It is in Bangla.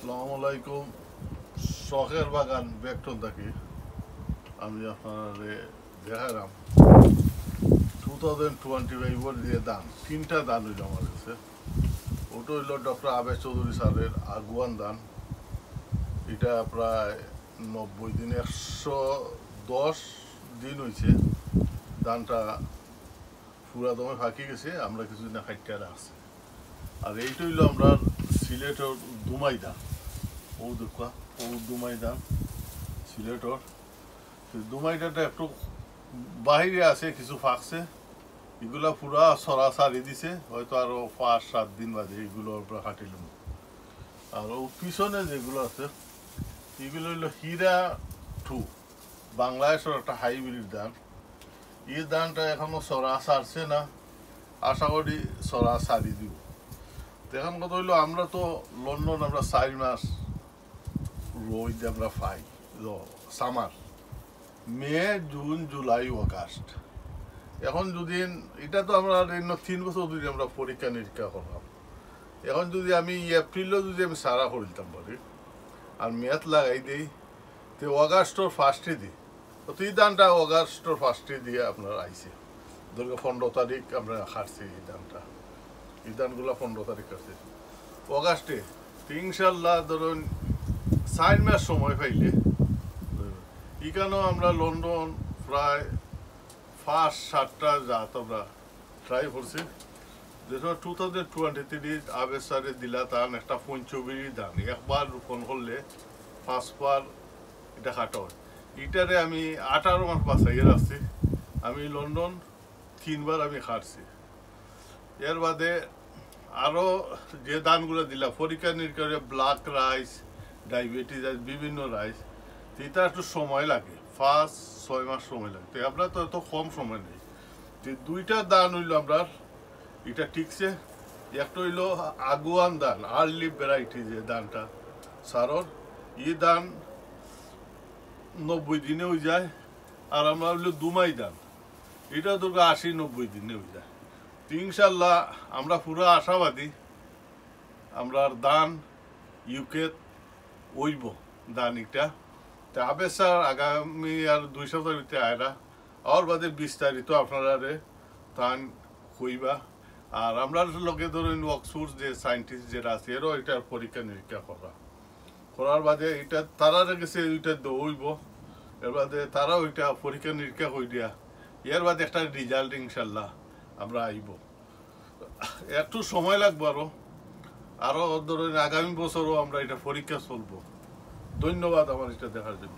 আসসালামু আলাইকুম। শখের বাগান বেকটন থাকি আমি আপনাদের দেখালাম 2025 দিয়ে দান তিনটা দান হইল আমার কাছে। ওটা হইল ডক্টর আবেদ চৌধুরী স্যারের আগুয়ান দান। এটা প্রায় 90 দিন 110 দিন হয়েছে। দানটা পুরা দমে ফাঁকি গেছে, আমরা কিছুদিন খাইতে রাখছি। আর এইটা হইল আমরা সিলেটের দুমাই দান। ও দেখা ও দুমাই দান সিলেটর। দুমাইটাটা একটু বাহিরে আছে, কিছু ফাঁকছে, এগুলা পুরা সরাসারি দিছে, হয়তো আরো 5-7 দিন বাদে এগুলো আমরা কাটিলাম। আর ও পিছনে যেগুলো আছে এগুলো হইলো হীরা 2 বাংলাদেশের একটা হাইব্রিড ধান। এই ধানটা এখনো সরা সারছে না, আশা করি সরা সারি দিব। এখন কথা হইলো আমরা তো লন্ডন আমরা 4 মাস রোদ আমরা পাই, summer May June July August. এখন যদি এটা তো আমরা 3 বছর যদি আমরা পরীক্ষা নিরীক্ষা করলাম, এখন যদি আমি এপ্রিলও যদি আমি সারা করে দিতাম পারি আর মেয়াদ লাগাই দিই, তো অগাস্টর ফার্স্টে দিই, তো এই দানটা অগাস্টর ফার্স্টে দিয়ে আপনার আইছে। ধরো 15 তারিখ আমরা খাটছি এই দানটা, এই দানগুলো 15 তারিখ কাটছে অগাস্টে। ইনশাল্লাহ ধরুন 4 মাস সময় পাইলে এখানেও আমরা লন্ডন প্রায় 5-7টা জাত আমরা ট্রাই করছি। যেটা 2023 আবেদ স্যারে দিলা তান একটা পঞ্চবিড়ি দান, একবার রোপণ করলে 5বার এটা কাটা হয়। এটারে আমি 18 মাস বাঁচাইয়ে রাখছি। আমি লন্ডন 3বার আমি খাটছি। এর বাদে আরও যে দানগুলো দিলা পরীক্ষা নিরীক্ষা, ব্ল্যাক রাইস, ডায়াবেটিস রাইস, বিভিন্ন রাইস, এটা একটু সময় লাগে, 5-6 মাস সময় লাগে। তো আমরা তো এত কম সময় নেই। তো 2টা দান হইল আমরা এটা ঠিকছে। একটা হইল আগুয়ান দান, আর্লি ভ্যারাইটি যে দানটা সারর, এই দান 90 দিনে হয়ে যায়। আর আমরা হইল দুমাই দান, এটা তো 80-90 দিনে হয়ে যায়। ইনশাল্লাহ আমরা পুরো আশাবাদী আমরা দান ইউকে ওইব দান এটা। তা আবেদ স্যার আগামী আর 2 সপ্তাহের ভিতরে আয়রা আর বাদে বিস্তারিত আপনারা তান কইবা। আর আমরা লোকে ধরুন অক্সফোর্ড যে সায়েন্টিস্ট যেটা আছে এরও এটার পরীক্ষা নিরীক্ষা করার বাদে এটা তারা গেছে ওইটা দৌড়ব, এর বাদে তারা ওইটা পরীক্ষা নিরীক্ষা করে দিয়া এর বাদে একটা রেজাল্ট ইনশাল্লাহ আমরা আইব। একটু সময় লাগবে আরো ধরুন আগামী বছরও আমরা এটা পরীক্ষা চলবো। ধন্যবাদ আমার এটা দেখার জন্য।